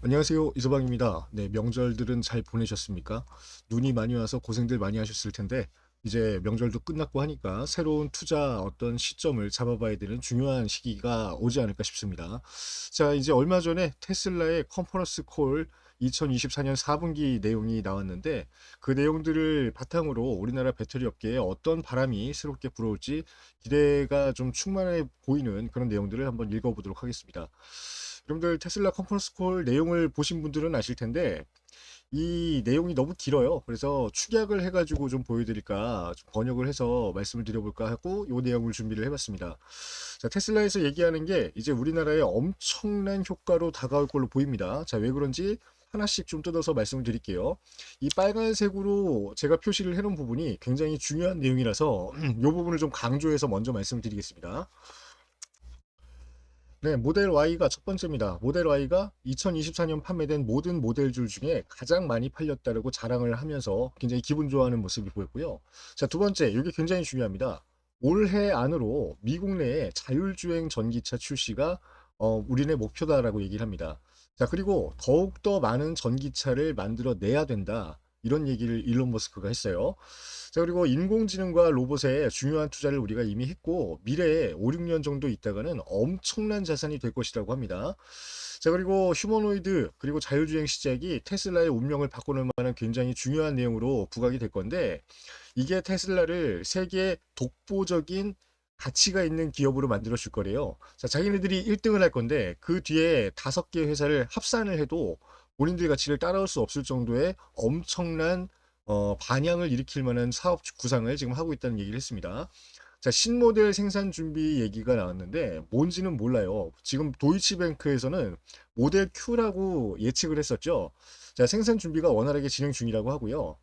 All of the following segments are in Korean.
안녕하세요. 이서방입니다. 네, 명절들은 잘 보내셨습니까? 눈이 많이 와서 고생들 많이 하셨을 텐데, 이제 명절도 끝났고 하니까 새로운 투자 어떤 시점을 잡아봐야 되는 중요한 시기가 오지 않을까 싶습니다. 자, 이제 얼마 전에 테슬라의 컨퍼런스 콜 2024년 4분기 내용이 나왔는데, 그 내용들을 바탕으로 우리나라 배터리 업계에 어떤 바람이 새롭게 불어올지 기대가 좀 충만해 보이는 그런 내용들을 한번 읽어보도록 하겠습니다. 여러분들 테슬라 컨퍼런스 콜 내용을 보신 분들은 아실 텐데 이 내용이 너무 길어요. 그래서 축약을 해가지고 좀 보여드릴까, 좀 번역을 해서 말씀을 드려볼까 하고 이 내용을 준비를 해봤습니다. 자, 테슬라에서 얘기하는 게 이제 우리나라에 엄청난 효과로 다가올 걸로 보입니다. 자, 왜 그런지 하나씩 좀 뜯어서 말씀을 드릴게요. 이 빨간색으로 제가 표시를 해놓은 부분이 굉장히 중요한 내용이라서 이 부분을 좀 강조해서 먼저 말씀을 드리겠습니다. 네, 모델 Y가 첫 번째입니다. 모델 Y가 2024년 판매된 모든 모델줄 중에 가장 많이 팔렸다고 자랑을 하면서 굉장히 기분 좋아하는 모습이 보였고요. 자, 두 번째, 이게 굉장히 중요합니다. 올해 안으로 미국 내에 자율주행 전기차 출시가 우리네 목표다라고 얘기를 합니다. 자, 그리고 더욱더 많은 전기차를 만들어 내야 된다. 이런 얘기를 일론 머스크가 했어요. 자, 그리고 인공지능과 로봇에 중요한 투자를 우리가 이미 했고, 미래에 5, 6년 정도 있다가는 엄청난 자산이 될 것이라고 합니다. 자, 그리고 휴머노이드, 그리고 자율주행 시작이 테슬라의 운명을 바꾸는 만한 굉장히 중요한 내용으로 부각이 될 건데, 이게 테슬라를 세계 독보적인 가치가 있는 기업으로 만들어 줄 거래요. 자, 자기네들이 1등을 할 건데, 그 뒤에 5개 회사를 합산을 해도 본인들 가치를 따라올 수 없을 정도의 엄청난 반향을 일으킬 만한 사업 구상을 지금 하고 있다는 얘기를 했습니다. 자, 신모델 생산 준비 얘기가 나왔는데 뭔지는 몰라요. 지금 도이치뱅크에서는 모델 Q라고 예측을 했었죠. 자, 생산 준비가 원활하게 진행 중이라고 하고요.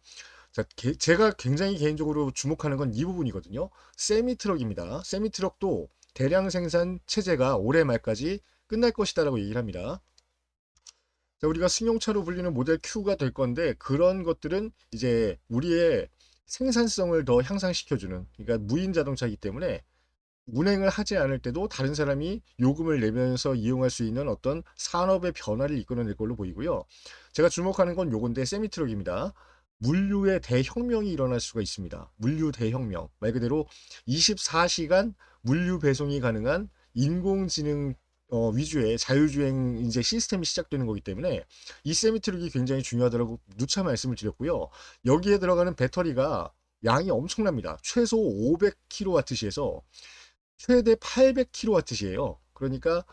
자, 제가 굉장히 개인적으로 주목하는 건 이 부분이거든요. 세미트럭입니다. 세미트럭도 대량 생산 체제가 올해 말까지 끝날 것이다라고 얘기를 합니다. 자, 우리가 승용차로 불리는 모델 Q가 될 건데 그런 것들은 이제 우리의 생산성을 더 향상시켜주는, 그러니까 무인 자동차이기 때문에 운행을 하지 않을 때도 다른 사람이 요금을 내면서 이용할 수 있는 어떤 산업의 변화를 이끌어낼 걸로 보이고요. 제가 주목하는 건 요건데 세미트럭입니다. 물류의 대혁명이 일어날 수가 있습니다. 물류 대혁명. 말 그대로 24시간 물류 배송이 가능한 인공지능 위주의 자율주행 이제 시스템이 시작되는 거기 때문에 이 세미트럭이 굉장히 중요하다고 누차 말씀을 드렸고요. 여기에 들어가는 배터리가 양이 엄청납니다. 최소 500kWh에서 최대 800kWh예요. 그러니까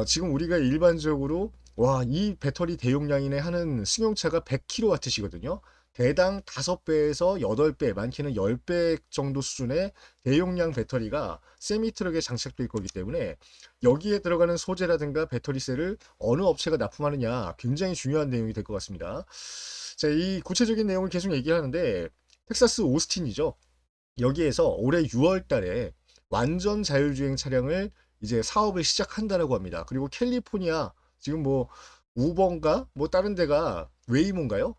지금 우리가 일반적으로 와, 이 배터리 대용량이네 하는 승용차가 100kWh거든요. 대당 5배에서 8배, 많게는 10배 정도 수준의 대용량 배터리가 세미트럭에 장착될 거기 때문에 여기에 들어가는 소재라든가 배터리셀을 어느 업체가 납품하느냐 굉장히 중요한 내용이 될 것 같습니다. 자, 이 구체적인 내용을 계속 얘기하는데 텍사스 오스틴이죠. 여기에서 올해 6월 달에 완전 자율주행 차량을 이제 사업을 시작한다라고 합니다. 그리고 캘리포니아 지금 뭐 우버인가 뭐 다른 데가 웨이모인가요?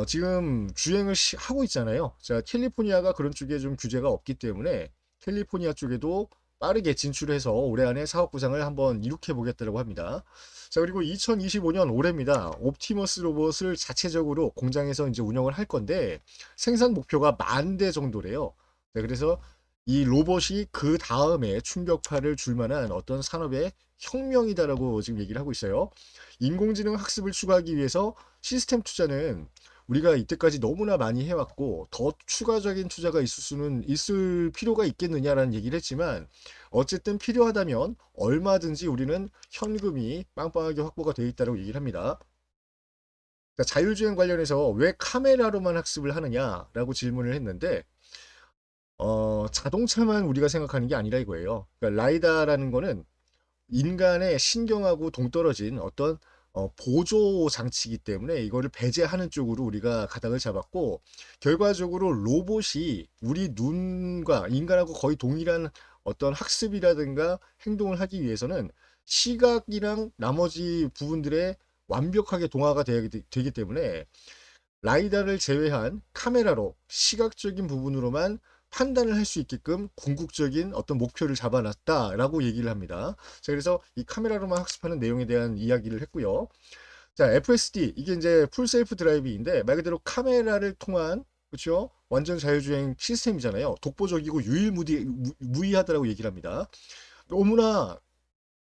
지금 주행을 하고 있잖아요. 자, 캘리포니아가 그런 쪽에 좀 규제가 없기 때문에 캘리포니아 쪽에도 빠르게 진출해서 올해 안에 사업 구상을 한번 이룩해 보겠다고 합니다. 자, 그리고 2025년 올해입니다. 옵티머스 로봇을 자체적으로 공장에서 이제 운영을 할 건데 생산 목표가 10,000대 정도래요. 네, 그래서 이 로봇이 그 다음에 충격파를 줄 만한 어떤 산업의 혁명이다라고 지금 얘기를 하고 있어요. 인공지능 학습을 추구하기 위해서 시스템 투자는 우리가 이때까지 너무나 많이 해왔고 더 추가적인 투자가 있을 필요가 있겠느냐라는 얘기를 했지만 어쨌든 필요하다면 얼마든지 우리는 현금이 빵빵하게 확보가 되어 있다고 얘기를 합니다. 그러니까 자율주행 관련해서 왜 카메라로만 학습을 하느냐라고 질문을 했는데 자동차만 우리가 생각하는 게 아니라 이거예요. 그러니까 라이다라는 거는 인간의 신경하고 동떨어진 어떤 보조 장치이기 때문에 이거를 배제하는 쪽으로 우리가 가닥을 잡았고 결과적으로 로봇이 우리 눈과 인간하고 거의 동일한 어떤 학습이라든가 행동을 하기 위해서는 시각이랑 나머지 부분들에 완벽하게 동화가 되기 때문에 라이다를 제외한 카메라로 시각적인 부분으로만 판단을 할 수 있게끔 궁극적인 어떤 목표를 잡아놨다라고 얘기를 합니다. 자, 그래서 이 카메라로만 학습하는 내용에 대한 이야기를 했고요. 자, FSD 이게 이제 풀 셀프 드라이빙인데 말 그대로 카메라를 통한 그렇죠? 완전 자율주행 시스템이잖아요. 독보적이고 무이하다라고 얘기를 합니다. 너무나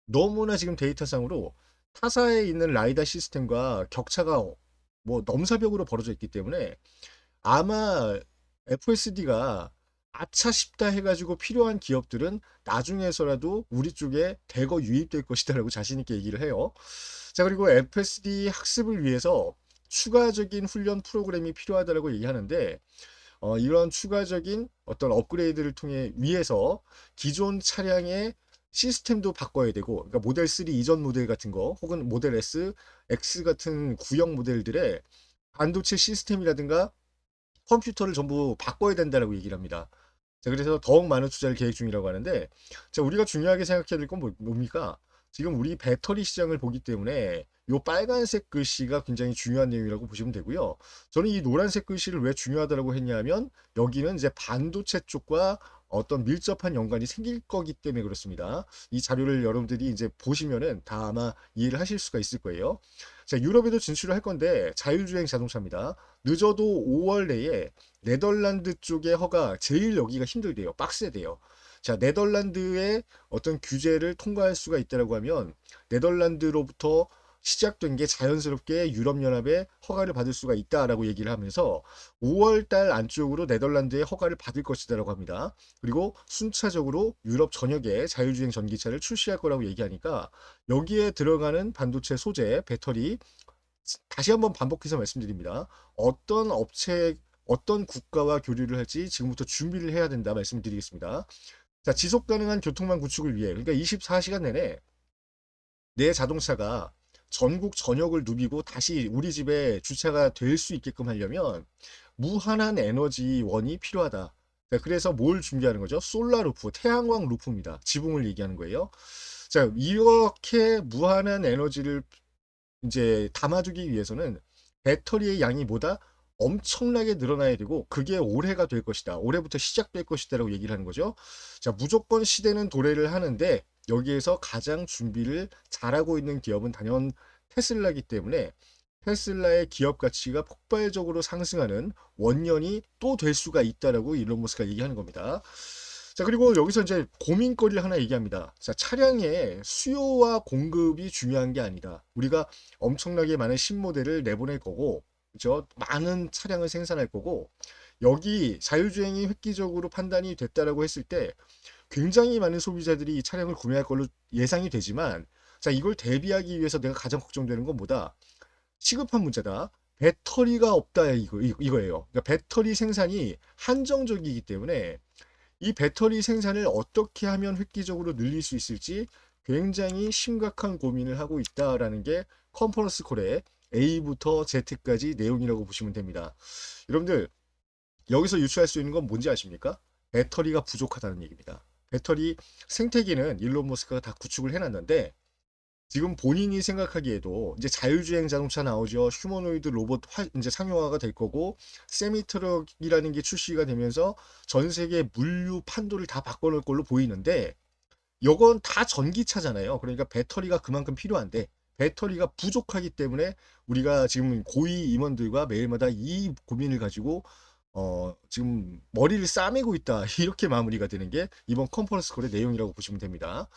너무나 지금 데이터상으로 타사에 있는 라이다 시스템과 격차가 뭐 넘사벽으로 벌어져 있기 때문에 아마 FSD가 아차 싶다 해가지고 필요한 기업들은 나중에서라도 우리 쪽에 대거 유입될 것이다라고 자신 있게 얘기를 해요. 자, 그리고 FSD 학습을 위해서 추가적인 훈련 프로그램이 필요하다라고 얘기하는데 이런 추가적인 어떤 업그레이드를 통해 위해서 기존 차량의 시스템도 바꿔야 되고, 그러니까 모델 3 이전 모델 같은 거, 혹은 모델 S, X 같은 구형 모델들의 반도체 시스템이라든가 컴퓨터를 전부 바꿔야 된다라고 얘기를 합니다. 자, 그래서 더욱 많은 투자를 계획 중이라고 하는데, 자, 우리가 중요하게 생각해야 될 건 뭡니까? 지금 우리 배터리 시장을 보기 때문에 요 빨간색 글씨가 굉장히 중요한 내용이라고 보시면 되고요. 저는 이 노란색 글씨를 왜 중요하다고 했냐면 여기는 이제 반도체 쪽과 어떤 밀접한 연관이 생길 거기 때문에 그렇습니다. 이 자료를 여러분들이 이제 보시면은 다 아마 이해를 하실 수가 있을 거예요. 자, 유럽에도 진출을 할 건데 자율주행 자동차입니다. 늦어도 5월 내에 네덜란드 쪽의 허가 제일 여기가 힘들대요. 빡세대요. 자, 네덜란드의 어떤 규제를 통과할 수가 있다라고 하면 네덜란드로부터 시작된 게 자연스럽게 유럽연합의 허가를 받을 수가 있다라고 얘기를 하면서 5월 달 안쪽으로 네덜란드의 허가를 받을 것이다라고 합니다. 그리고 순차적으로 유럽 전역에 자율주행 전기차를 출시할 거라고 얘기하니까 여기에 들어가는 반도체 소재, 배터리 다시 한번 반복해서 말씀드립니다. 어떤 업체, 어떤 국가와 교류를 할지 지금부터 준비를 해야 된다 말씀드리겠습니다. 자, 지속 가능한 교통망 구축을 위해, 그러니까 24시간 내내 내 자동차가 전국 전역을 누비고 다시 우리 집에 주차가 될 수 있게끔 하려면 무한한 에너지원이 필요하다. 자, 그래서 뭘 준비하는 거죠? 솔라 루프, 태양광 루프입니다. 지붕을 얘기하는 거예요. 자, 이렇게 무한한 에너지를 이제 담아두기 위해서는 배터리의 양이 보다 엄청나게 늘어나야 되고 그게 올해가 될 것이다. 올해부터 시작될 것이다라고 얘기를 하는 거죠. 자, 무조건 시대는 도래를 하는데 여기에서 가장 준비를 잘하고 있는 기업은 단연 테슬라이기 때문에 테슬라의 기업 가치가 폭발적으로 상승하는 원년이 또 될 수가 있다라고 일론 머스크가 얘기하는 겁니다. 자, 그리고 여기서 이제 고민거리를 하나 얘기합니다. 자, 차량의 수요와 공급이 중요한 게 아니다. 우리가 엄청나게 많은 신모델을 내보낼 거고, 그죠? 많은 차량을 생산할 거고, 여기 자율주행이 획기적으로 판단이 됐다라고 했을 때 굉장히 많은 소비자들이 이 차량을 구매할 걸로 예상이 되지만, 자, 이걸 대비하기 위해서 내가 가장 걱정되는 건 뭐다? 시급한 문제다. 배터리가 없다 이거예요. 그러니까 배터리 생산이 한정적이기 때문에 이 배터리 생산을 어떻게 하면 획기적으로 늘릴 수 있을지 굉장히 심각한 고민을 하고 있다라는 게 컨퍼런스 콜의 A부터 Z까지 내용이라고 보시면 됩니다. 여러분들 여기서 유추할 수 있는 건 뭔지 아십니까? 배터리가 부족하다는 얘기입니다. 배터리 생태계는 일론 머스크가 다 구축을 해놨는데 지금 본인이 생각하기에도 이제 자율주행 자동차 나오죠. 휴머노이드 로봇 이제 상용화가 될 거고 세미트럭이라는 게 출시가 되면서 전 세계 물류 판도를 다 바꿔놓을 걸로 보이는데 이건 다 전기차잖아요. 그러니까 배터리가 그만큼 필요한데 배터리가 부족하기 때문에 우리가 지금 고위 임원들과 매일마다 이 고민을 가지고 지금 머리를 싸매고 있다. 이렇게 마무리가 되는 게 이번 컨퍼런스 콜의 내용이라고 보시면 됩니다.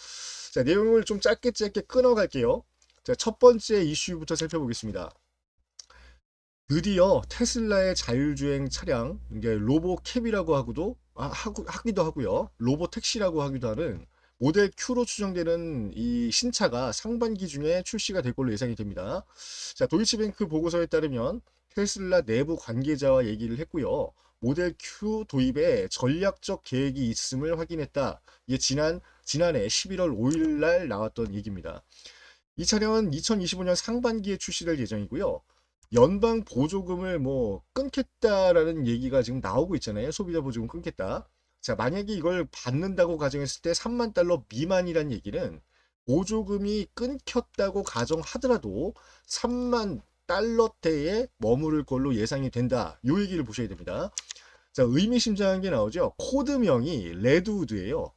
자, 내용을 좀 짧게 끊어갈게요. 자, 첫 번째 이슈부터 살펴보겠습니다. 드디어 테슬라의 자율주행 차량, 이게 로보캡이라고 하기도 하고요. 로보택시라고 하기도 하는 모델 Q로 추정되는 이 신차가 상반기 중에 출시가 될 걸로 예상이 됩니다. 자, 도이치뱅크 보고서에 따르면 테슬라 내부 관계자와 얘기를 했고요. 모델 Q 도입에 전략적 계획이 있음을 확인했다. 이게 지난해 11월 5일 날 나왔던 얘기입니다. 이 차량은 2025년 상반기에 출시될 예정이고요. 연방 보조금을 뭐 끊겠다라는 얘기가 지금 나오고 있잖아요. 소비자 보조금 끊겠다. 자, 만약에 이걸 받는다고 가정했을 때 3만 달러 미만이란 얘기는 보조금이 끊겼다고 가정하더라도 3만 달러대에 머무를 걸로 예상이 된다. 요 얘기를 보셔야 됩니다. 자, 의미심장한 게 나오죠. 코드명이 레드우드예요.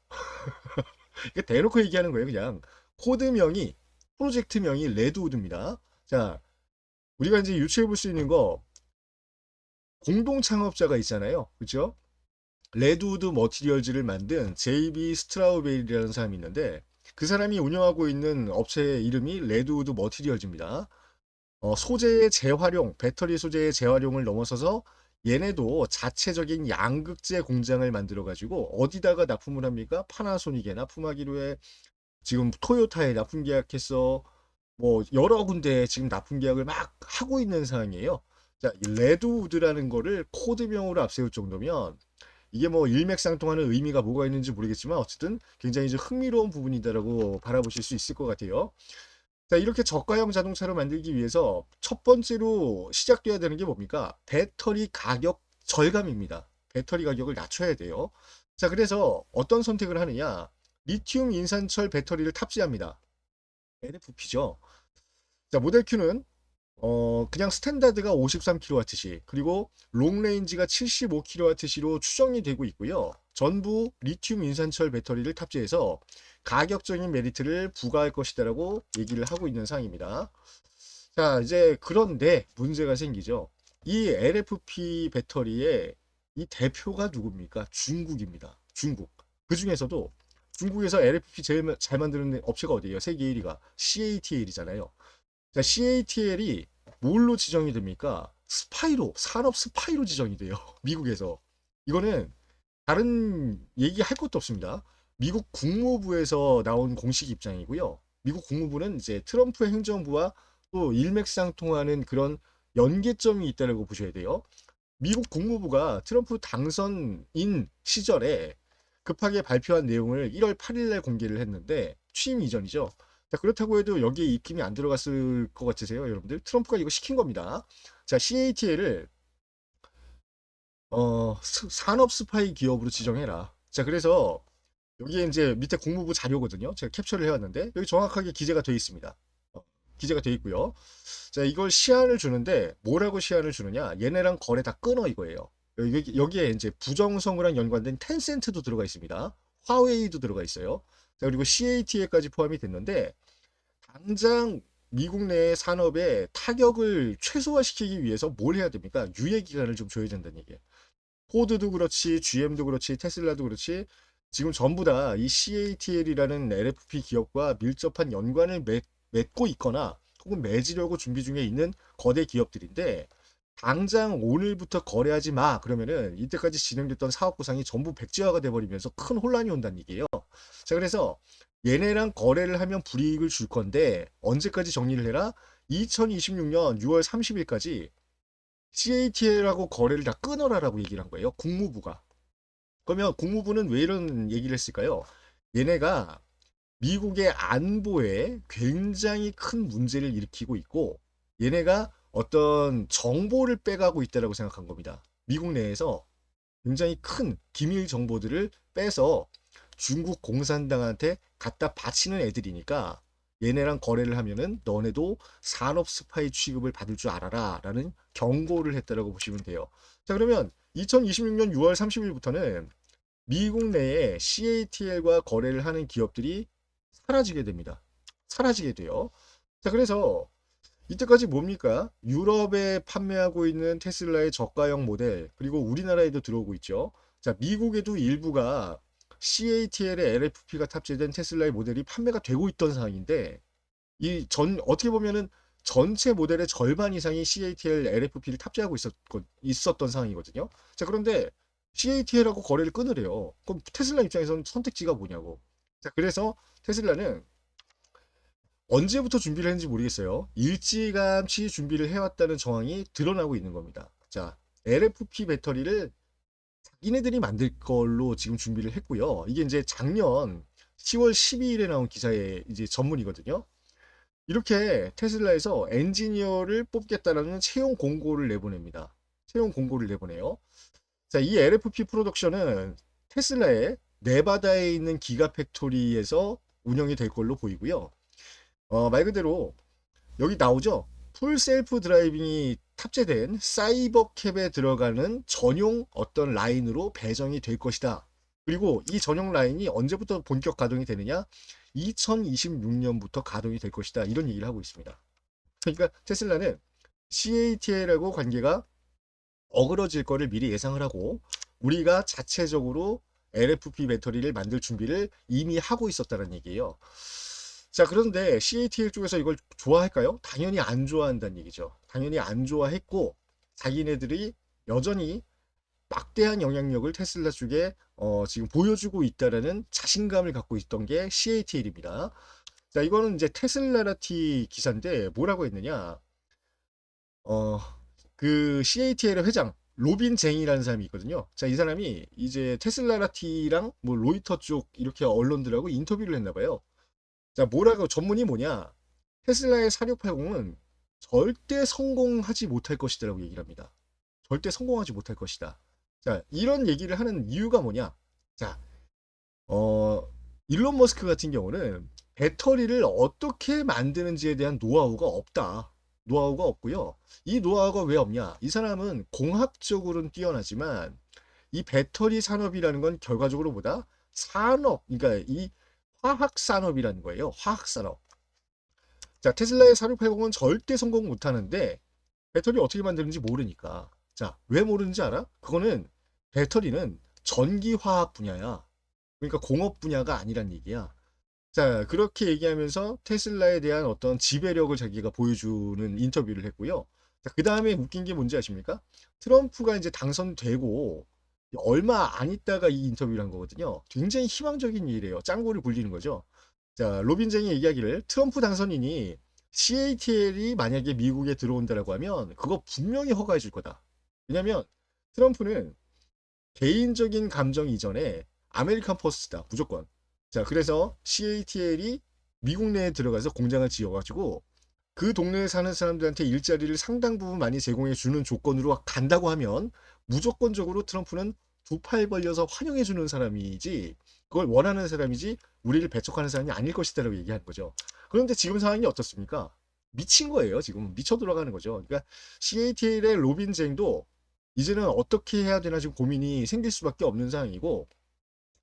대놓고 얘기하는 거예요, 그냥. 코드명이 프로젝트명이 레드우드입니다. 자, 우리가 이제 유추해 볼 수 있는 거 공동 창업자가 있잖아요. 그렇죠? 레드우드 머티리얼즈를 만든 JB 스트라우베리라는 사람이 있는데 그 사람이 운영하고 있는 업체 이름이 레드우드 머티리얼즈입니다. 소재의 재활용, 배터리 소재의 재활용을 넘어서서 얘네도 자체적인 양극재 공장을 만들어 가지고 어디다가 납품을 합니까? 파나소닉에 납품하기로 해. 지금 토요타에 납품 계약했어. 뭐 여러 군데 지금 납품 계약을 막 하고 있는 상황이에요. 자, 이 레드우드라는 거를 코드명으로 앞세울 정도면 이게 뭐 일맥상통하는 의미가 뭐가 있는지 모르겠지만 어쨌든 굉장히 좀 흥미로운 부분이다라고 바라보실 수 있을 것 같아요. 자, 이렇게 저가형 자동차를 만들기 위해서 첫 번째로 시작돼야 되는 게 뭡니까? 배터리 가격 절감입니다. 배터리 가격을 낮춰야 돼요. 자, 그래서 어떤 선택을 하느냐? 리튬 인산철 배터리를 탑재합니다. LFP죠. 자, 모델 Q는 그냥 스탠다드가 53kWh, 그리고 롱레인지가 75kWh로 추정이 되고 있고요. 전부 리튬 인산철 배터리를 탑재해서 가격적인 메리트를 부과할 것이다라고 얘기를 하고 있는 상황입니다. 자, 이제 그런데 문제가 생기죠. 이 LFP 배터리의 이 대표가 누굽니까? 중국입니다. 중국. 그 중에서도 중국에서 LFP 제일 잘 만드는 업체가 어디예요? 세계 1위가 CATL이잖아요. 자, CATL이 뭘로 지정이 됩니까? 스파이로, 산업 스파이로 지정이 돼요. 미국에서. 이거는 다른 얘기할 것도 없습니다. 미국 국무부에서 나온 공식 입장이고요. 미국 국무부는 이제 트럼프 행정부와 또 일맥상통하는 그런 연계점이 있다고 보셔야 돼요. 미국 국무부가 트럼프 당선인 시절에 급하게 발표한 내용을 1월 8일 날 공개를 했는데 취임 이전이죠. 자, 그렇다고 해도 여기에 입김이 안 들어갔을 것 같으세요, 여러분들? 트럼프가 이거 시킨 겁니다. 자, CATL을 산업 스파이 기업으로 지정해라. 자, 그래서 여기에 이제 밑에 국무부 자료거든요. 제가 캡처를 해왔는데 여기 정확하게 기재가 되어 있습니다. 어, 기재가 되어 있고요. 자, 이걸 시한을 주는데 뭐라고 시한을 주느냐? 얘네랑 거래 다 끊어 이거예요. 여기에 이제 부정선거랑 연관된 텐센트도 들어가 있습니다. 화웨이도 들어가 있어요. 자, 그리고 CATL까지 포함이 됐는데 당장 미국 내 산업의 타격을 최소화시키기 위해서 뭘 해야 됩니까? 유예 기간을 좀 줘야 된다는 얘기예요. 포드도 그렇지, GM도 그렇지, 테슬라도 그렇지, 지금 전부 다 이 CATL이라는 LFP 기업과 밀접한 연관을 맺고 있거나 혹은 맺으려고 준비 중에 있는 거대 기업들인데 당장 오늘부터 거래하지 마 그러면은 이때까지 진행됐던 사업 구상이 전부 백지화가 돼버리면서 큰 혼란이 온다는 얘기예요. 자, 그래서 얘네랑 거래를 하면 불이익을 줄 건데 언제까지 정리를 해라? 2026년 6월 30일까지 CATL하고 거래를 다 끊어라라고 얘기를 한 거예요. 국무부가. 그러면 국무부는 왜 이런 얘기를 했을까요? 얘네가 미국의 안보에 굉장히 큰 문제를 일으키고 있고 얘네가 어떤 정보를 빼가고 있다라고 생각한 겁니다. 미국 내에서 굉장히 큰 기밀 정보들을 빼서 중국 공산당한테 갖다 바치는 애들이니까 얘네랑 거래를 하면은 너네도 산업 스파이 취급을 받을 줄 알아라 라는 경고를 했다라고 보시면 돼요. 자, 그러면 2026년 6월 30일부터는 미국 내에 CATL과 거래를 하는 기업들이 사라지게 됩니다. 사라지게 돼요. 자, 그래서 이때까지 뭡니까? 유럽에 판매하고 있는 테슬라의 저가형 모델, 그리고 우리나라에도 들어오고 있죠. 자, 미국에도 일부가 CATL의 LFP가 탑재된 테슬라의 모델이 판매가 되고 있던 상황인데, 어떻게 보면은 전체 모델의 절반 이상이 CATL LFP를 탑재하고 있었던 상황이거든요. 자, 그런데 CATL하고 거래를 끊으래요. 그럼 테슬라 입장에서는 선택지가 뭐냐고. 자, 그래서 테슬라는 언제부터 준비를 했는지 모르겠어요. 일찌감치 준비를 해왔다는 정황이 드러나고 있는 겁니다. 자, LFP 배터리를 자기네들이 만들 걸로 지금 준비를 했고요. 이게 이제 작년 10월 12일에 나온 기사의 이제 전문이거든요. 이렇게 테슬라에서 엔지니어를 뽑겠다라는 채용 공고를 내보냅니다. 채용 공고를 내보내요. 자, 이 LFP 프로덕션은 테슬라의 네바다에 있는 기가팩토리에서 운영이 될 걸로 보이고요. 말 그대로 여기 나오죠. 풀 셀프 드라이빙이 탑재된 사이버캡에 들어가는 전용 어떤 라인으로 배정이 될 것이다. 그리고 이 전용 라인이 언제부터 본격 가동이 되느냐? 2026년부터 가동이 될 것이다. 이런 얘기를 하고 있습니다. 그러니까 테슬라는 CATL하고 관계가 어그러질 거를 미리 예상을 하고 우리가 자체적으로 LFP 배터리를 만들 준비를 이미 하고 있었다는 얘기예요. 자, 그런데 CATL 쪽에서 이걸 좋아할까요? 당연히 안 좋아한다는 얘기죠. 당연히 안 좋아했고 자기네들이 여전히 막대한 영향력을 테슬라 쪽에 지금 보여주고 있다라는 자신감을 갖고 있던 게 CATL입니다. 자, 이거는 이제 테슬라라티 기사인데 뭐라고 했느냐? 어, 그 CATL의 회장 로빈 쟁이라는 사람이 있거든요. 자, 이 사람이 이제 테슬라라티랑 뭐 로이터 쪽 이렇게 언론들하고 인터뷰를 했나 봐요. 자, 뭐라고 전문이 뭐냐? 테슬라의 4680은 절대 성공하지 못할 것이다라고 얘기를 합니다. 절대 성공하지 못할 것이다. 자, 이런 얘기를 하는 이유가 뭐냐? 자, 어, 일론 머스크 같은 경우는 배터리를 어떻게 만드는지에 대한 노하우가 없다. 노하우가 없고요. 이 노하우가 왜 없냐? 이 사람은 공학적으로는 뛰어나지만 이 배터리 산업이라는 건 결과적으로 보다 산업, 그러니까 이 화학 산업이라는 거예요. 화학 산업. 자, 테슬라의 4680은 절대 성공 못 하는데 배터리 어떻게 만드는지 모르니까. 자, 왜 모르는지 알아? 그거는 배터리는 전기화학 분야야. 그러니까 공업 분야가 아니란 얘기야. 자, 그렇게 얘기하면서 테슬라에 대한 어떤 지배력을 자기가 보여주는 인터뷰를 했고요. 자, 그 다음에 웃긴 게 뭔지 아십니까? 트럼프가 이제 당선되고 얼마 안 있다가 이 인터뷰를 한 거거든요. 굉장히 희망적인 일이에요. 짱구를 굴리는 거죠. 자, 로빈쟁이 얘기하기를 트럼프 당선인이 CATL이 만약에 미국에 들어온다라고 하면 그거 분명히 허가해 줄 거다. 왜냐면 트럼프는 개인적인 감정 이전에 아메리칸 퍼스트다. 무조건. 자, 그래서 CATL이 미국 내에 들어가서 공장을 지어가지고 그 동네에 사는 사람들한테 일자리를 상당 부분 많이 제공해 주는 조건으로 간다고 하면 무조건적으로 트럼프는 두 팔 벌려서 환영해 주는 사람이지 그걸 원하는 사람이지 우리를 배척하는 사람이 아닐 것이다라고 얘기하는 거죠. 그런데 지금 상황이 어떻습니까? 미친 거예요. 지금 미쳐 들어가는 거죠. 그러니까 CATL의 로빈 쟁도 이제는 어떻게 해야 되나 지금 고민이 생길 수밖에 없는 상황이고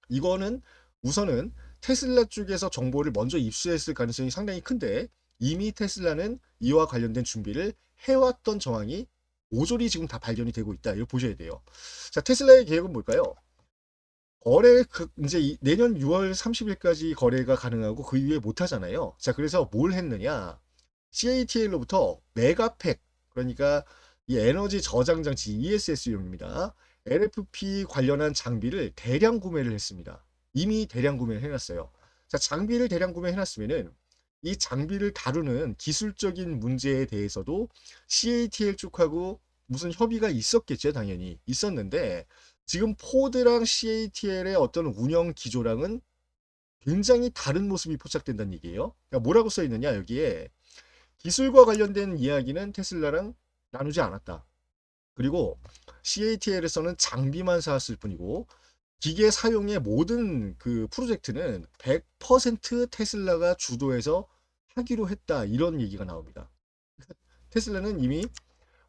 이거는 우선은 테슬라 쪽에서 정보를 먼저 입수했을 가능성이 상당히 큰데 이미 테슬라는 이와 관련된 준비를 해왔던 정황이 모조리 지금 다 발견이 되고 있다. 이거 보셔야 돼요. 자, 테슬라의 계획은 뭘까요? 거래 이제 내년 6월 30일까지 거래가 가능하고 그 이후에 못 하잖아요. 자, 그래서 뭘 했느냐? CATL로부터 메가팩 그러니까 이 에너지 저장 장치 ESS용입니다. LFP 관련한 장비를 대량 구매를 했습니다. 이미 대량 구매를 해놨어요. 자, 장비를 대량 구매해놨으면은 이 장비를 다루는 기술적인 문제에 대해서도 CATL 쪽하고 무슨 협의가 있었겠죠, 당연히 있었는데 지금 포드랑 CATL의 어떤 운영 기조랑은 굉장히 다른 모습이 포착된다는 얘기예요. 그러니까 뭐라고 써 있느냐 여기에 기술과 관련된 이야기는 테슬라랑 나누지 않았다. 그리고 CATL에서는 장비만 사왔을 뿐이고 기계 사용의 모든 그 프로젝트는 100% 테슬라가 주도해서 하기로 했다. 이런 얘기가 나옵니다. 테슬라는 이미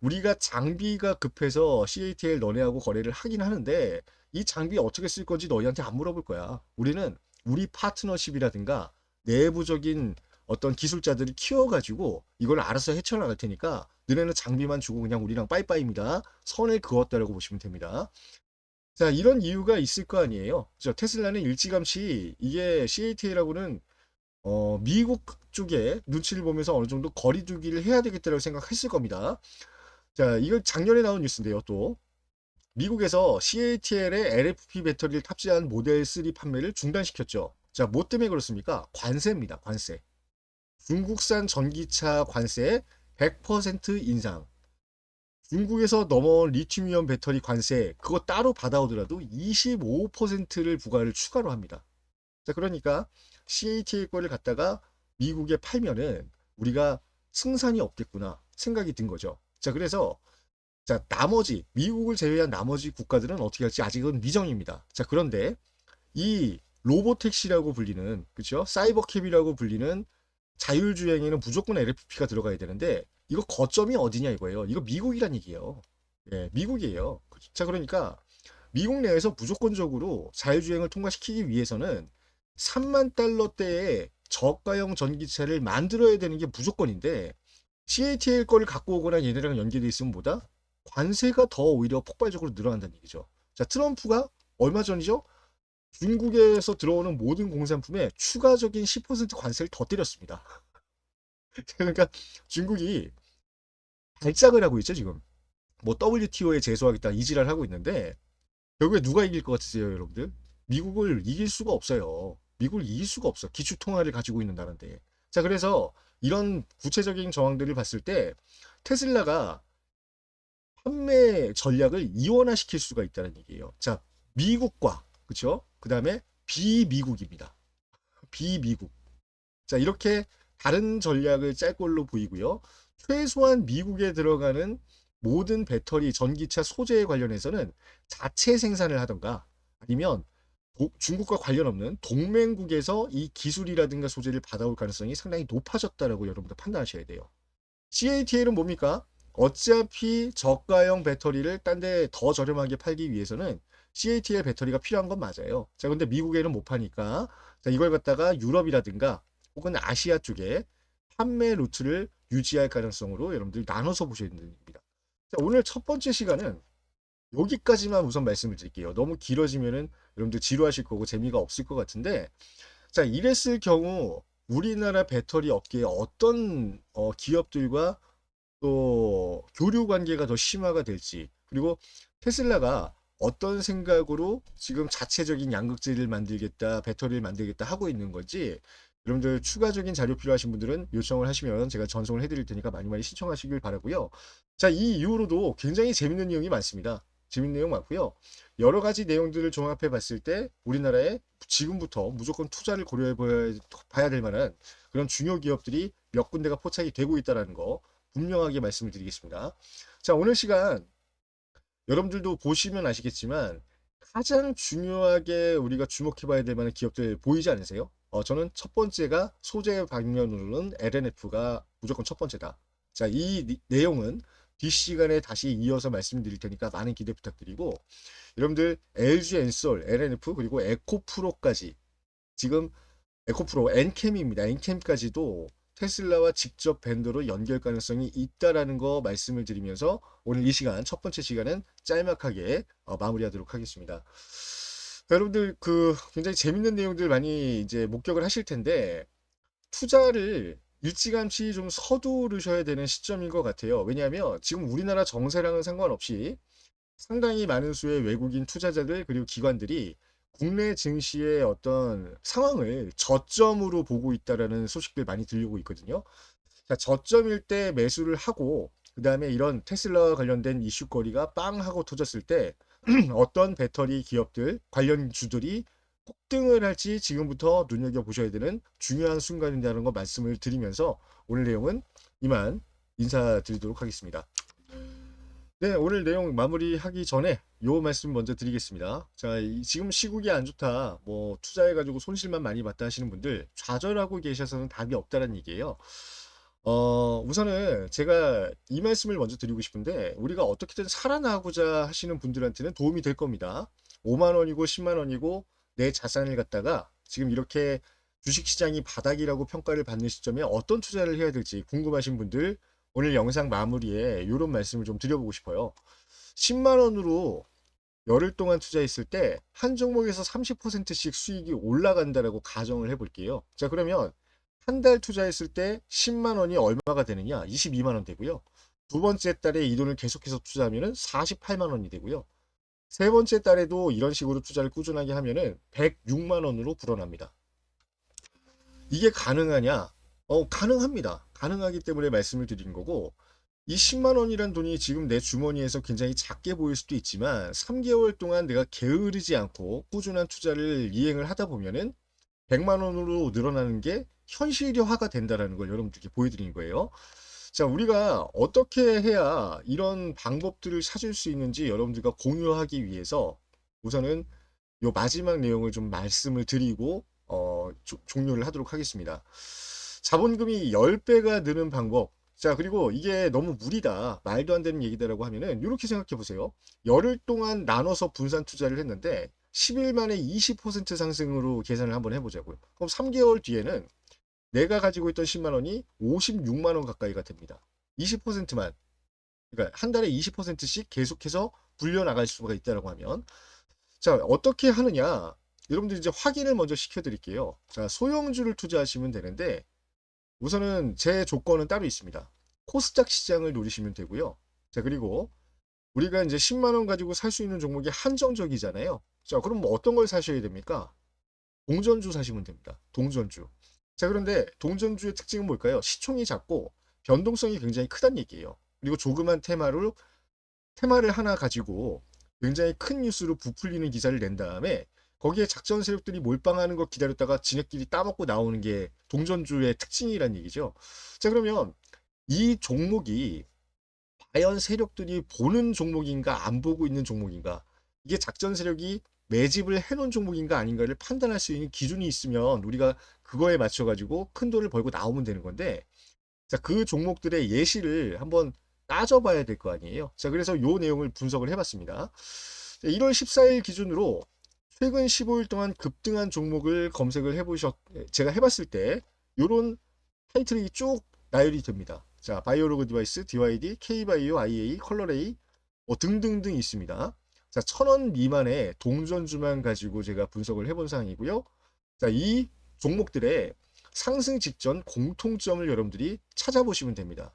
우리가 장비가 급해서 CATL 너네하고 거래를 하긴 하는데 이 장비 어떻게 쓸 건지 너희한테 안 물어볼 거야. 우리는 우리 파트너십이라든가 내부적인 어떤 기술자들을 키워가지고 이걸 알아서 헤쳐나갈 테니까 너네는 장비만 주고 그냥 우리랑 빠이빠이입니다. 선을 그었다라고 보시면 됩니다. 자, 이런 이유가 있을 거 아니에요. 테슬라는 일찌감치 이게 CATL하고는 미국 쪽에 눈치를 보면서 어느 정도 거리두기를 해야 되겠다고 생각했을 겁니다. 자, 이거 작년에 나온 뉴스인데요, 또. 미국에서 CATL의 LFP 배터리를 탑재한 모델 3 판매를 중단시켰죠. 자, 뭐 때문에 그렇습니까? 관세입니다, 관세. 중국산 전기차 관세 100% 인상. 중국에서 넘어온 리튬이온 배터리 관세, 그거 따로 받아오더라도 25%를 부과를 추가로 합니다. 자, 그러니까 CATL 거를 갖다가 미국에 팔면은 우리가 승산이 없겠구나 생각이 든 거죠. 자, 그래서 자, 나머지 미국을 제외한 나머지 국가들은 어떻게 할지 아직은 미정입니다. 자, 그런데 이 로보택시라고 불리는 그렇죠? 사이버캡이라고 불리는 자율주행에는 무조건 LFP가 들어가야 되는데 이거 거점이 어디냐 이거예요. 이거 미국이란 얘기예요. 예, 미국이에요. 자, 그러니까 미국 내에서 무조건적으로 자율주행을 통과시키기 위해서는 3만 달러대의 저가형 전기차를 만들어야 되는 게 무조건인데 CATL 거를 갖고 오거나 얘네랑 연계돼 있으면 보다 관세가 더 오히려 폭발적으로 늘어난다는 얘기죠. 자, 트럼프가 얼마 전이죠? 중국에서 들어오는 모든 공산품에 추가적인 10% 관세를 더 때렸습니다. 그러니까 중국이 발작을 하고 있죠, 지금. 뭐 WTO에 제소하겠다 이지랄 하고 있는데 결국에 누가 이길 것 같으세요, 여러분들? 미국을 이길 수가 없어요. 미국을 이길 수가 없어. 기축통화를 가지고 있는 나라인데. 자, 그래서 이런 구체적인 정황들을 봤을 때 테슬라가 판매 전략을 이원화시킬 수가 있다는 얘기예요. 자, 미국과 그렇죠? 그다음에 비미국입니다. 비미국. 자, 이렇게 다른 전략을 짤 걸로 보이고요. 최소한 미국에 들어가는 모든 배터리, 전기차 소재에 관련해서는 자체 생산을 하던가 아니면 중국과 관련 없는 동맹국에서 이 기술이라든가 소재를 받아올 가능성이 상당히 높아졌다라고 여러분들 판단하셔야 돼요. CATL은 뭡니까? 어차피 저가형 배터리를 딴 데 더 저렴하게 팔기 위해서는 CATL 배터리가 필요한 건 맞아요. 자, 근데 미국에는 못 파니까 자, 이걸 갖다가 유럽이라든가 혹은 아시아 쪽에 판매 루트를 유지할 가능성으로 여러분들 나눠서 보셔야 됩니다. 자, 오늘 첫 번째 시간은 여기까지만 우선 말씀을 드릴게요. 너무 길어지면은 여러분들 지루하실 거고 재미가 없을 것 같은데 자, 이랬을 경우 우리나라 배터리 업계에 어떤 기업들과 또 교류 관계가 더 심화가 될지 그리고 테슬라가 어떤 생각으로 지금 자체적인 양극재를 만들겠다 배터리를 만들겠다 하고 있는 건지 여러분들 추가적인 자료 필요하신 분들은 요청을 하시면 제가 전송을 해드릴 테니까 많이 많이 신청하시길 바라고요. 자, 이 이후로도 굉장히 재밌는 내용이 많습니다. 재밌는 내용 많고요. 여러 가지 내용들을 종합해 봤을 때 우리나라에 지금부터 무조건 투자를 고려해 봐야 될 만한 그런 중요 기업들이 몇 군데가 포착이 되고 있다는 거 분명하게 말씀을 드리겠습니다. 자, 오늘 시간 여러분들도 보시면 아시겠지만 가장 중요하게 우리가 주목해 봐야 될 만한 기업들 보이지 않으세요? 저는 첫 번째가 소재 방면으로는 LNF가 무조건 첫 번째다. 자, 이 내용은 뒷시간에 다시 이어서 말씀드릴 테니까 많은 기대 부탁드리고 여러분들 LG 엔솔, LNF 그리고 에코프로까지 지금 에코프로 엔캠입니다. 엔캠까지도 테슬라와 직접 밴더로 연결 가능성이 있다라는 거 말씀을 드리면서 오늘 이 시간 첫 번째 시간은 짤막하게 마무리하도록 하겠습니다. 여러분들 굉장히 재밌는 내용들 많이 이제 목격을 하실 텐데 투자를 일찌감치 좀 서두르셔야 되는 시점인 것 같아요. 왜냐하면 지금 우리나라 정세랑은 상관없이 상당히 많은 수의 외국인 투자자들 그리고 기관들이 국내 증시의 어떤 상황을 저점으로 보고 있다라는 소식들 많이 들리고 있거든요. 자, 저점일 때 매수를 하고 그다음에 이런 테슬라와 관련된 이슈거리가 빵 하고 터졌을 때 어떤 배터리 기업들 관련 주들이 폭등을 할지 지금부터 눈여겨보셔야 되는 중요한 순간이라는 거 말씀을 드리면서 오늘 내용은 이만 인사드리도록 하겠습니다. 네, 오늘 내용 마무리하기 전에 요 말씀 먼저 드리겠습니다. 자, 지금 시국이 안 좋다, 뭐 투자해가지고 손실만 많이 봤다 하시는 분들 좌절하고 계셔서는 답이 없다는 얘기예요. 우선은 제가 이 말씀을 먼저 드리고 싶은데 우리가 어떻게든 살아나고자 하시는 분들한테는 도움이 될 겁니다. 5만 원이고 10만 원이고 내 자산을 갖다가 지금 이렇게 주식시장이 바닥이라고 평가를 받는 시점에 어떤 투자를 해야 될지 궁금하신 분들 오늘 영상 마무리에 이런 말씀을 좀 드려보고 싶어요. 10만 원으로 열흘 동안 투자했을 때 한 종목에서 30%씩 수익이 올라간다라고 가정을 해볼게요. 자, 그러면 한 달 투자했을 때 10만 원이 얼마가 되느냐? 22만 원 되고요. 두 번째 달에 이 돈을 계속해서 투자하면은 48만 원이 되고요. 세 번째 달에도 이런 식으로 투자를 꾸준하게 하면은 106만 원으로 불어납니다. 이게 가능하냐? 가능합니다. 가능하기 때문에 말씀을 드린 거고, 이 10만 원이란 돈이 지금 내 주머니에서 굉장히 작게 보일 수도 있지만, 3개월 동안 내가 게으르지 않고 꾸준한 투자를 이행을 하다 보면은 100만 원으로 늘어나는 게 현실화가 된다라는 걸 여러분들께 보여드리는 거예요. 자, 우리가 어떻게 해야 이런 방법들을 찾을 수 있는지 여러분들과 공유하기 위해서 우선은 요 마지막 내용을 좀 말씀을 드리고 종료를 하도록 하겠습니다. 자본금이 10배가 느는 방법. 자, 그리고 이게 너무 무리다, 말도 안 되는 얘기다라고 하면은 이렇게 생각해 보세요. 열흘 동안 나눠서 분산 투자를 했는데 10일 만에 20% 상승으로 계산을 한번 해보자고요. 그럼 3개월 뒤에는 내가 가지고 있던 10만 원이 56만 원 가까이가 됩니다. 20%만, 그러니까 한 달에 20%씩 계속해서 불려나갈 수가 있다라고 하면, 자, 어떻게 하느냐? 여러분들 이제 확인을 먼저 시켜드릴게요. 자, 소형주를 투자하시면 되는데, 우선은 제 조건은 따로 있습니다. 코스닥 시장을 노리시면 되고요. 자, 그리고 우리가 이제 10만 원 가지고 살 수 있는 종목이 한정적이잖아요. 자, 그럼 뭐 어떤 걸 사셔야 됩니까? 동전주 사시면 됩니다. 동전주. 자, 그런데 동전주의 특징은 뭘까요? 시총이 작고 변동성이 굉장히 크다는 얘기예요. 그리고 조그만 테마를 하나 가지고 굉장히 큰 뉴스로 부풀리는 기사를 낸 다음에 거기에 작전 세력들이 몰빵하는 거 기다렸다가 지네끼리 따먹고 나오는 게 동전주의 특징이란 얘기죠. 자, 그러면 이 종목이 과연 세력들이 보는 종목인가 안 보고 있는 종목인가, 이게 작전 세력이 매집을 해놓은 종목인가 아닌가를 판단할 수 있는 기준이 있으면 우리가 그거에 맞춰 가지고 큰 돈을 벌고 나오면 되는 건데, 자, 그 종목들의 예시를 한번 따져봐야 될 거 아니에요. 자, 그래서 요 내용을 분석을 해봤습니다. 1월 14일 기준으로 최근 15일 동안 급등한 종목을 검색을 제가 해봤을 때 요런 타이틀이 쭉 나열이 됩니다. 자, 바이오로그 디바이스, DYD, K바이오, IA, 컬러레이 뭐 등등등 있습니다. 자, 1,000원 미만의 동전주만 가지고 제가 분석을 해본 사항이고요. 자, 이 종목들의 상승 직전 공통점을 여러분들이 찾아보시면 됩니다.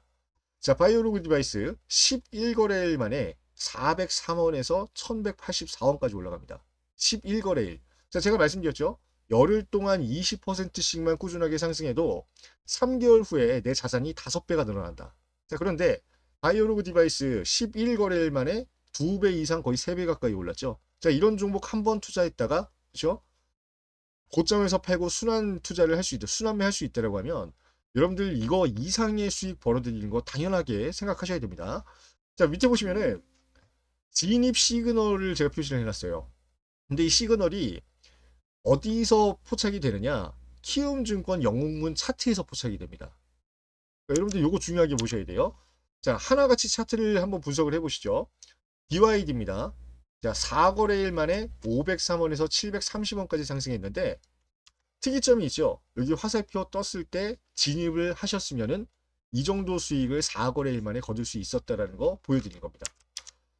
자, 바이오로그 디바이스 11거래일 만에 403원에서 1184원까지 올라갑니다. 11거래일. 자, 제가 말씀드렸죠. 열흘 동안 20%씩만 꾸준하게 상승해도 3개월 후에 내 자산이 5배가 늘어난다. 자, 그런데 바이오로그 디바이스 11거래일 만에 2배 이상 거의 3배 가까이 올랐죠. 자, 이런 종목 한 번 투자했다가, 그렇죠? 고점에서 팔고 순환 투자를 할 수 있다, 순환매 할 수 있다라고 하면 여러분들 이거 이상의 수익 벌어들이는 거 당연하게 생각하셔야 됩니다. 자, 밑에 보시면은 진입 시그널을 제가 표시를 해놨어요. 근데 이 시그널이 어디서 포착이 되느냐? 키움증권 영웅문 차트에서 포착이 됩니다. 그러니까 여러분들 이거 중요하게 보셔야 돼요. 자, 하나같이 차트를 한번 분석을 해보시죠. BYD입니다. 자, 4거래일 만에 503원에서 730원까지 상승했는데 특이점이 있죠. 여기 화살표 떴을 때 진입을 하셨으면은 이 정도 수익을 4거래일 만에 거둘 수 있었다라는 거 보여드린 겁니다.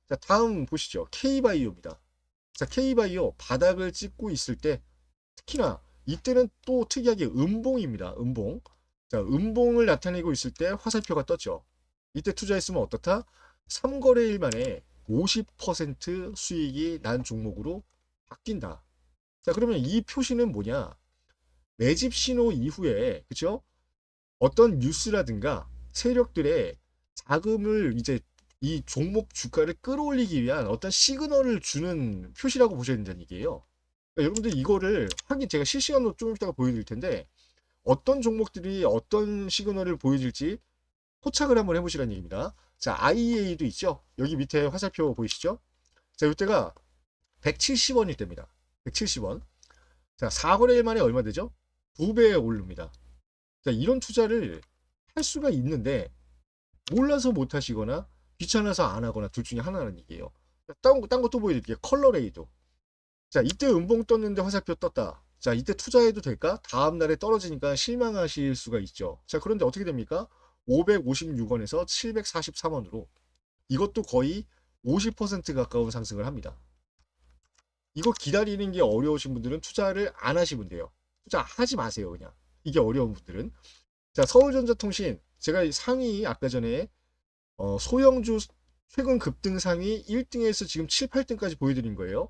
자, 다음 보시죠. K바이오입니다. 자, K바이오 바닥을 찍고 있을 때 특히나 이때는 또 특이하게 음봉입니다. 음봉. 자, 음봉을 나타내고 있을 때 화살표가 떴죠. 이때 투자했으면 어떻다? 3거래일 만에 50% 수익이 난 종목으로 바뀐다. 자, 그러면 이 표시는 뭐냐? 매집 신호 이후에, 그쵸? 어떤 뉴스라든가 세력들의 자금을 이제 이 종목 주가를 끌어올리기 위한 어떤 시그널을 주는 표시라고 보셔야 된다는 얘기예요. 그러니까 여러분들 이거를 확인, 제가 실시간으로 좀 이따가 보여드릴 텐데 어떤 종목들이 어떤 시그널을 보여줄지 포착을 한번 해보시라는 얘기입니다. 자, IEA도 있죠. 여기 밑에 화살표 보이시죠? 자, 이때가 170원일 때입니다. 170원. 자, 4거래일 만에 얼마 되죠? 2배 오릅니다. 자, 이런 투자를 할 수가 있는데 몰라서 못 하시거나 귀찮아서 안 하거나 둘 중에 하나라는 얘기예요. 딴 것도 보여드릴게요. 컬러레이도. 자, 이때 음봉 떴는데 화살표 떴다. 자, 이때 투자해도 될까? 다음 날에 떨어지니까 실망하실 수가 있죠. 자, 그런데 어떻게 됩니까? 556원에서 743원으로 이것도 거의 50% 가까운 상승을 합니다. 이거 기다리는 게 어려우신 분들은 투자를 안 하시면 돼요. 투자하지 마세요, 그냥. 이게 어려운 분들은. 자, 서울전자통신. 제가 상위 아까 전에 소형주 최근 급등 상위 1등에서 지금 7, 8등까지 보여드린 거예요.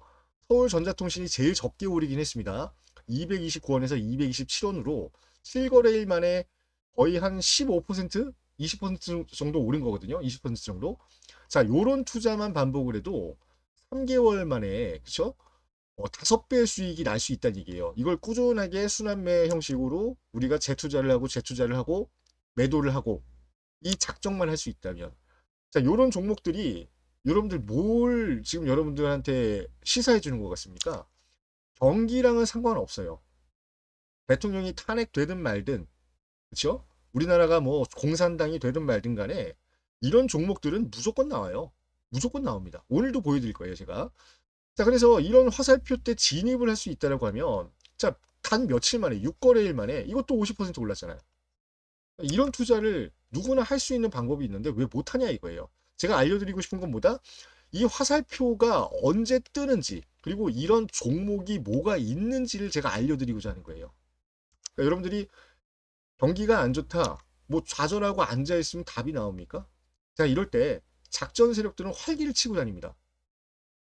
서울전자통신이 제일 적게 오르긴 했습니다. 229원에서 227원으로 7거래일 만에 거의 한 15%, 20% 정도 오른 거거든요. 20% 정도. 자, 요런 투자만 반복을 해도 3개월 만에, 그쵸? 5배의 수익이 날 수 있다는 얘기예요. 이걸 꾸준하게 순환매 형식으로 우리가 재투자를 하고 재투자를 하고 매도를 하고 이 작정만 할 수 있다면, 자, 요런 종목들이 여러분들 뭘 지금 여러분들한테 시사해 주는 것 같습니까? 경기랑은 상관없어요. 대통령이 탄핵되든 말든, 그렇죠? 우리나라가 뭐 공산당이 되든 말든 간에 이런 종목들은 무조건 나와요. 무조건 나옵니다. 오늘도 보여드릴 거예요, 제가. 자, 그래서 이런 화살표 때 진입을 할 수 있다라고 하면, 자, 단 며칠 만에, 6거래일 만에 이것도 50% 올랐잖아요. 이런 투자를 누구나 할 수 있는 방법이 있는데 왜 못하냐 이거예요. 제가 알려드리고 싶은 건 뭐다? 이 화살표가 언제 뜨는지 그리고 이런 종목이 뭐가 있는지를 제가 알려드리고자 하는 거예요. 그러니까 여러분들이 경기가 안 좋다, 뭐 좌절하고 앉아있으면 답이 나옵니까? 자, 이럴 때 작전 세력들은 활기를 치고 다닙니다.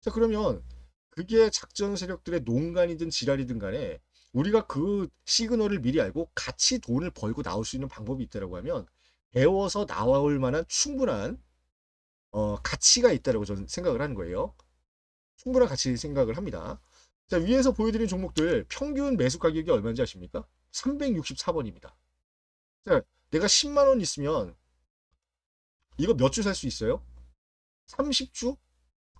자, 그러면 그게 작전 세력들의 농간이든 지랄이든 간에 우리가 그 시그널을 미리 알고 같이 돈을 벌고 나올 수 있는 방법이 있다고 하면 배워서 나올 만한 충분한 가치가 있다고 저는 생각을 하는 거예요. 충분한 가치 생각을 합니다. 자, 위에서 보여드린 종목들 평균 매수 가격이 얼마인지 아십니까? 364번입니다. 자, 내가 10만 원 있으면 이거 몇 주 살 수 있어요? 30주?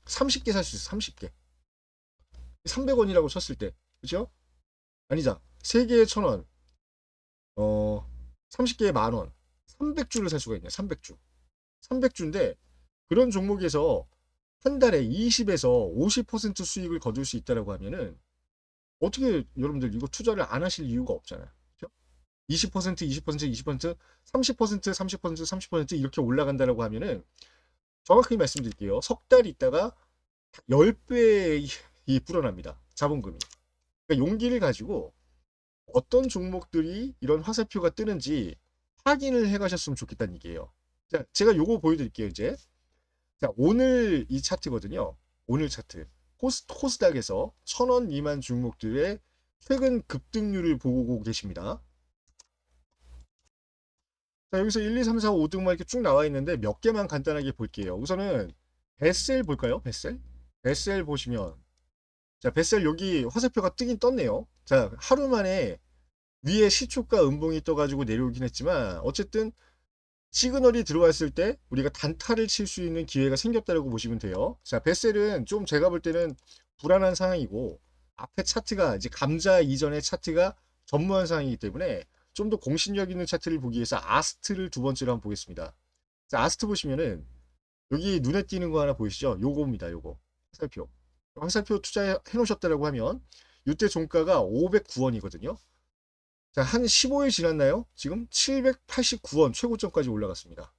30개 살 수 있어. 30개. 300원이라고 쳤을 때. 그죠? 아니자. 3개에 1,000원. 어, 30개에 만 원. 300주를 살 수가 있네. 300주. 300주인데 그런 종목에서 한 달에 20에서 50% 수익을 거둘 수 있다라고 하면은 어떻게 여러분들 이거 투자를 안 하실 이유가 없잖아요. 그죠? 20%, 20%, 20%, 30%, 30%, 30% 이렇게 올라간다라고 하면은 정확히 말씀드릴게요. 석 달 있다가 10배 이 불어납니다. 자본금이. 그러니까 용기를 가지고 어떤 종목들이 이런 화살표가 뜨는지 확인을 해 가셨으면 좋겠다는 얘기예요. 자, 제가 요거 보여드릴게요, 이제. 자, 오늘 이 차트거든요. 오늘 차트. 코스닥에서 1,000원 미만 종목들의 최근 급등률을 보고 계십니다. 자, 여기서 1, 2, 3, 4, 5등만 이렇게 쭉 나와 있는데 몇 개만 간단하게 볼게요. 우선은 베셀 볼까요? 베셀? 베셀 보시면 자, 베셀 여기 화살표가 뜨긴 떴네요. 자, 하루 만에 위에 시초가 음봉이 떠가지고 내려오긴 했지만 어쨌든 시그널이 들어왔을 때 우리가 단타를 칠 수 있는 기회가 생겼다고 보시면 돼요. 자, 베셀은 좀 제가 볼 때는 불안한 상황이고 앞에 차트가 이제 감자 이전의 차트가 전무한 상황이기 때문에 좀 더 공신력 있는 차트를 보기 위해서 아스트를 두 번째로 한번 보겠습니다. 자, 아스트 보시면은 여기 눈에 띄는 거 하나 보이시죠? 요거입니다. 요거. 화살표. 화살표 투자해 놓으셨다고 하면 이때 종가가 509원이거든요. 자, 한 15일 지났나요? 지금 789원 최고점까지 올라갔습니다.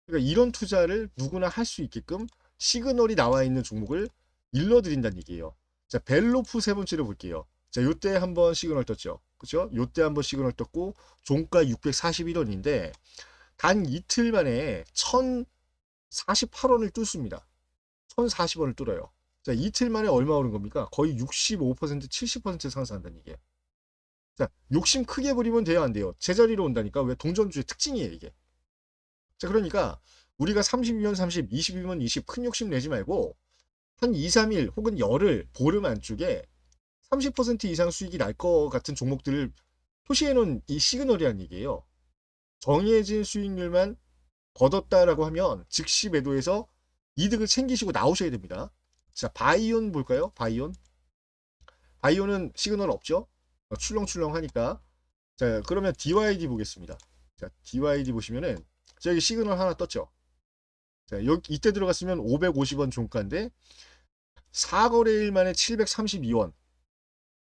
그러니까 이런 투자를 누구나 할 수 있게끔 시그널이 나와 있는 종목을 일러드린다는 얘기예요. 자, 벨로프 세 번째로 볼게요. 자, 요때 한번 시그널 떴죠. 그렇죠? 요때 한번 시그널 떴고 종가 641원인데 단 이틀 만에 1,048원을 뚫습니다. 1,040원을 뚫어요. 자, 이틀 만에 얼마 오른 겁니까? 거의 65%, 70% 상승한다는 얘기예요. 자, 욕심 크게 부리면 돼요, 안 돼요? 제자리로 온다니까. 왜 동전주의 특징이에요, 이게. 자, 그러니까 우리가 30이면 30, 20이면 20, 큰 욕심 내지 말고 한 2, 3일 혹은 열흘, 보름 안쪽에 30% 이상 수익이 날 것 같은 종목들을 표시해 놓은 이 시그널이라는 얘기예요. 정해진 수익률만 거뒀다라고 하면 즉시 매도해서 이득을 챙기시고 나오셔야 됩니다. 자, 바이온 볼까요? 바이온. 바이온은 시그널 없죠? 출렁출렁하니까. 자, 그러면 DYD 보겠습니다. 자, DYD 보시면은 저기 시그널 하나 떴죠. 자, 여기 이때 들어갔으면 550원 종가인데 4거래일 만에 732원.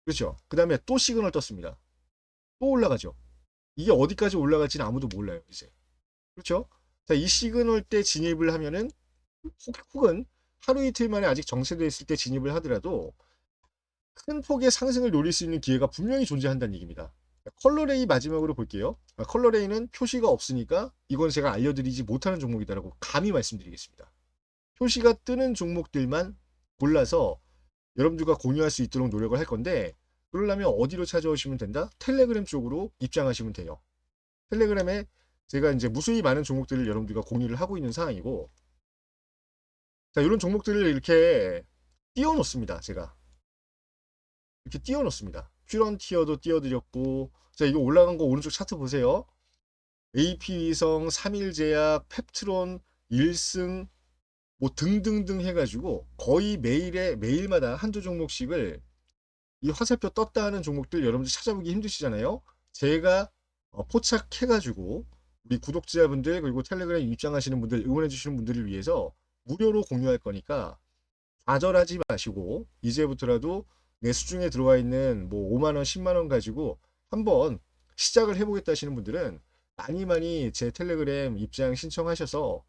그렇죠? 그다음에 또 시그널 떴습니다. 또 올라가죠. 이게 어디까지 올라갈지는 아무도 몰라요, 이제. 그렇죠? 자, 이 시그널 때 진입을 하면은 혹은 하루 이틀 만에 아직 정체돼 있을 때 진입을 하더라도 큰 폭의 상승을 노릴 수 있는 기회가 분명히 존재한다는 얘기입니다. 컬러레이 마지막으로 볼게요. 컬러레이는 표시가 없으니까 이건 제가 알려드리지 못하는 종목이다라고 감히 말씀드리겠습니다. 표시가 뜨는 종목들만 골라서 여러분들과 공유할 수 있도록 노력을 할 건데 그러려면 어디로 찾아오시면 된다? 텔레그램 쪽으로 입장하시면 돼요. 텔레그램에 제가 이제 무수히 많은 종목들을 여러분들과 공유를 하고 있는 상황이고 자, 이런 종목들을 이렇게 띄워놓습니다. 제가 이렇게 띄워놓습니다. 퓨런티어도 띄워드렸고 자, 이거 올라간 거 오른쪽 차트 보세요. AP위성, 3일제약, 펩트론, 1승 뭐 등등등 해가지고 거의 매일마다 한두 종목씩을 이 화살표 떴다 하는 종목들 여러분들 찾아보기 힘드시잖아요. 제가 포착해가지고 우리 구독자분들 그리고 텔레그램 입장하시는 분들 응원해 주시는 분들을 위해서 무료로 공유할 거니까 좌절하지 마시고 이제부터라도 내 수중에 들어와 있는 뭐 5만 원, 10만 원 가지고 한번 시작을 해보겠다 하시는 분들은 많이 제 텔레그램 입장 신청하셔서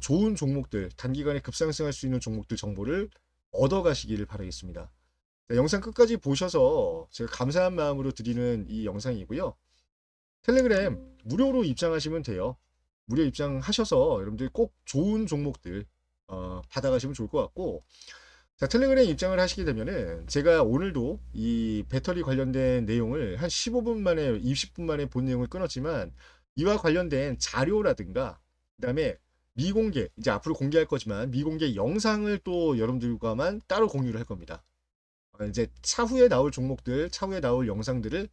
좋은 종목들, 단기간에 급상승할 수 있는 종목들 정보를 얻어 가시기를 바라겠습니다. 자, 영상 끝까지 보셔서 제가 감사한 마음으로 드리는 이 영상이고요. 텔레그램 무료로 입장하시면 돼요. 무료 입장하셔서 여러분들 꼭 좋은 종목들 받아가시면 좋을 것 같고, 자, 텔레그램 입장을 하시게 되면은 제가 오늘도 이 배터리 관련된 내용을 한 15분 만에 20분 만에 본 내용을 끊었지만, 이와 관련된 자료라든가 그다음에 미공개, 이제 앞으로 공개할 거지만 미공개 영상을 또 여러분들과만 따로 공유를 할 겁니다. 이제 차후에 나올 종목들, 차후에 나올 영상들을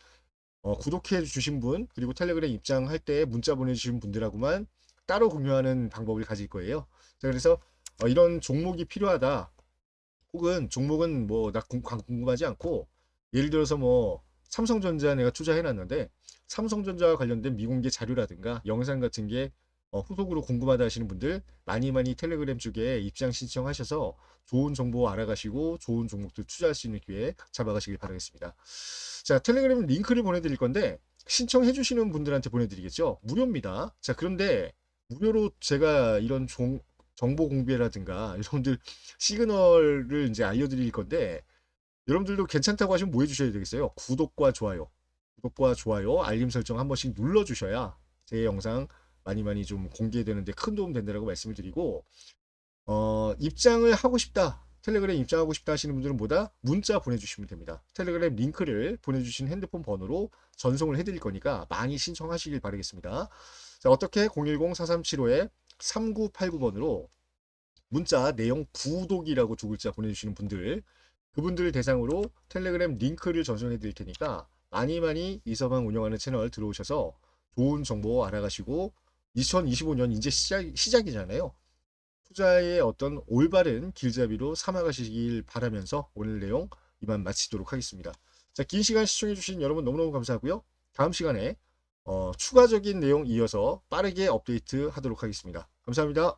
구독해 주신 분, 그리고 텔레그램 입장할 때 문자 보내주신 분들하고만 따로 공유하는 방법을 가질 거예요. 자, 그래서 이런 종목이 필요하다. 혹은 종목은 뭐 나 궁금하지 않고, 예를 들어서 뭐 삼성전자 내가 투자해 놨는데 삼성전자와 관련된 미공개 자료라든가 영상 같은 게 후속으로 궁금하다 하시는 분들 많이 텔레그램 쪽에 입장 신청하셔서 좋은 정보 알아가시고 좋은 종목들 투자할 수 있는 기회 잡아가시길 바라겠습니다. 자, 텔레그램 링크를 보내드릴 건데 신청해 주시는 분들한테 보내드리겠죠. 무료입니다. 자, 그런데 무료로 제가 이런 정보 공개라든가 여러분들 시그널을 이제 알려드릴 건데, 여러분들도 괜찮다고 하시면 뭐 해주셔야 되겠어요? 구독과 좋아요, 알림 설정 한 번씩 눌러주셔야 제 영상 많이 좀 공개되는데 큰 도움 된다라고 말씀을 드리고, 입장을 하고 싶다, 텔레그램 입장하고 싶다 하시는 분들은 뭐다? 문자 보내주시면 됩니다. 텔레그램 링크를 보내주신 핸드폰 번호로 전송을 해드릴 거니까 많이 신청하시길 바라겠습니다. 자, 어떻게 010-4375-3989번으로 문자 내용 구독이라고 두 글자 보내주시는 분들, 그분들 대상으로 텔레그램 링크를 전송해 드릴 테니까 많이 이서방 운영하는 채널 들어오셔서 좋은 정보 알아가시고, 2025년 이제 시작이잖아요. 투자의 어떤 올바른 길잡이로 삼아가시길 바라면서 오늘 내용 이만 마치도록 하겠습니다. 자, 긴 시간 시청해주신 여러분 너무너무 감사하고요. 다음 시간에 추가적인 내용 이어서 빠르게 업데이트 하도록 하겠습니다. 감사합니다.